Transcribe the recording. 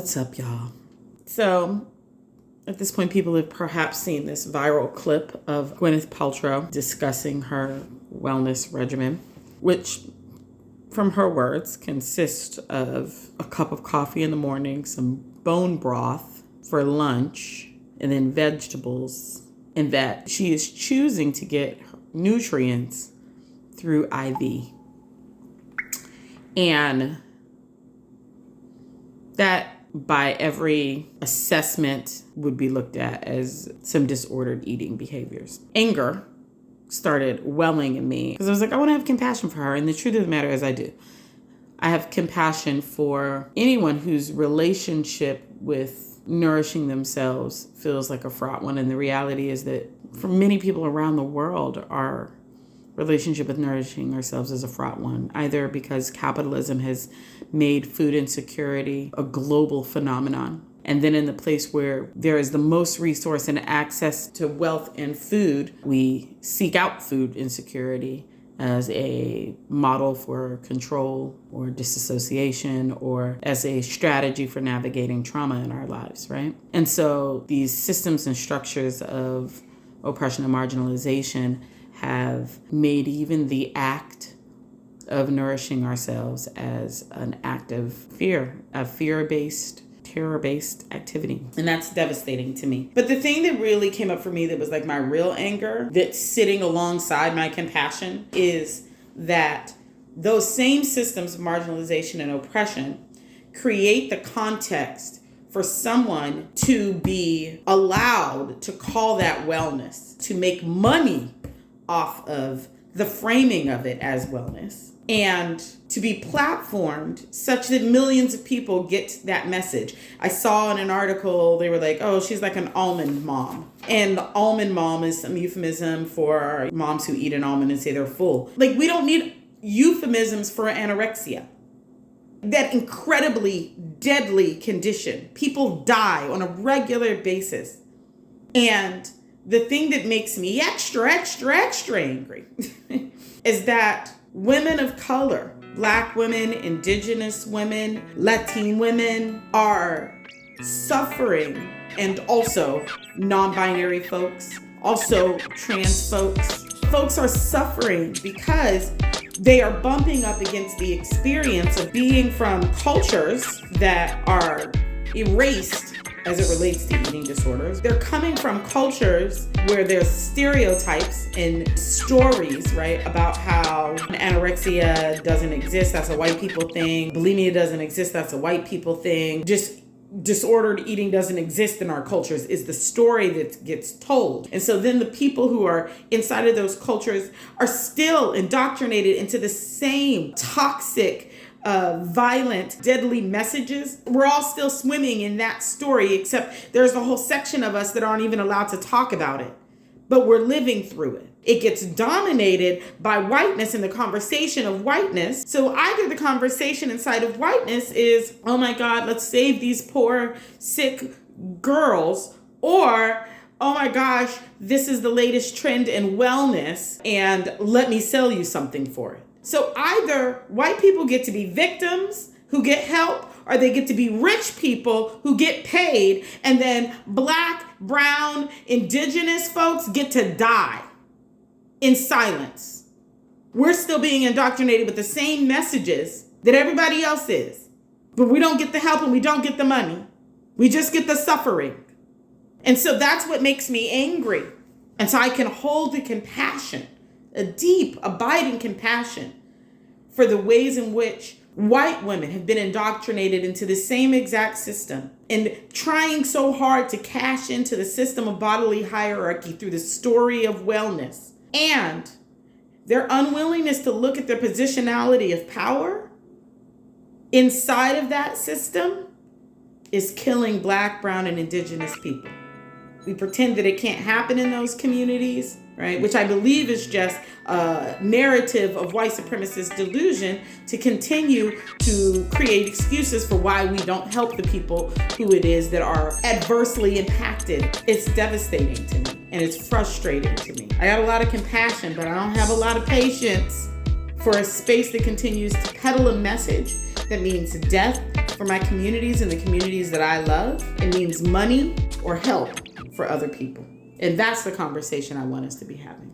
What's up, y'all? So, at this point, people have perhaps seen this viral clip of Gwyneth Paltrow discussing her wellness regimen, which, from her words, consists of a cup of coffee in the morning, some bone broth for lunch, and then vegetables, and that she is choosing to get nutrients through IV. And that, by every assessment, would be looked at as some disordered eating behaviors. Anger started welling in me because I was like, I want to have compassion for her. And the truth of the matter is I do. I have compassion for anyone whose relationship with nourishing themselves feels like a fraught one. And the reality is that for many people around the world, our relationship with nourishing ourselves is a fraught one, either because capitalism has made food insecurity a global phenomenon. And then in the place where there is the most resource and access to wealth and food, we seek out food insecurity as a model for control or disassociation or as a strategy for navigating trauma in our lives, right? And so these systems and structures of oppression and marginalization have made even the act of nourishing ourselves as an act of fear, a fear-based, terror-based activity. And that's devastating to me. But the thing that really came up for me that was like my real anger that's sitting alongside my compassion is that those same systems of marginalization and oppression create the context for someone to be allowed to call that wellness, to make money off of the framing of it as wellness, and to be platformed such that millions of people get that message. I saw in an article, they were like, oh, she's like an almond mom. And the almond mom is some euphemism for moms who eat an almond and say they're full. Like, we don't need euphemisms for anorexia. That incredibly deadly condition. People die on a regular basis. And the thing that makes me extra angry is that women of color, Black women, Indigenous women, Latin women are suffering, and also non-binary folks, also trans folks. Folks are suffering because they are bumping up against the experience of being from cultures that are erased as it relates to eating disorders. They're coming from cultures where there's stereotypes and stories, right, about how anorexia doesn't exist, that's a white people thing. Bulimia doesn't exist, that's a white people thing. Just disordered eating doesn't exist in our cultures is the story that gets told. And so then the people who are inside of those cultures are still indoctrinated into the same toxic, violent, deadly messages. We're all still swimming in that story, except there's a whole section of us that aren't even allowed to talk about it. But we're living through it. It gets dominated by whiteness and the conversation of whiteness. So either the conversation inside of whiteness is, oh my God, let's save these poor, sick girls, or oh my gosh, this is the latest trend in wellness and let me sell you something for it. So either white people get to be victims who get help, or they get to be rich people who get paid, and then Black, brown, Indigenous folks get to die in silence. We're still being indoctrinated with the same messages that everybody else is, but we don't get the help and we don't get the money. We just get the suffering. And so that's what makes me angry. And so I can hold the compassion, a deep, abiding compassion for the ways in which white women have been indoctrinated into the same exact system and trying so hard to cash into the system of bodily hierarchy through the story of wellness. And their unwillingness to look at their positionality of power inside of that system is killing Black, brown, and Indigenous people. We pretend that it can't happen in those communities, right? Which I believe is just a narrative of white supremacist delusion to continue to create excuses for why we don't help the people who it is that are adversely impacted. It's devastating to me and it's frustrating to me. I got a lot of compassion, but I don't have a lot of patience for a space that continues to peddle a message that means death, for my communities and the communities that I love, it means money or help for other people. And that's the conversation I want us to be having.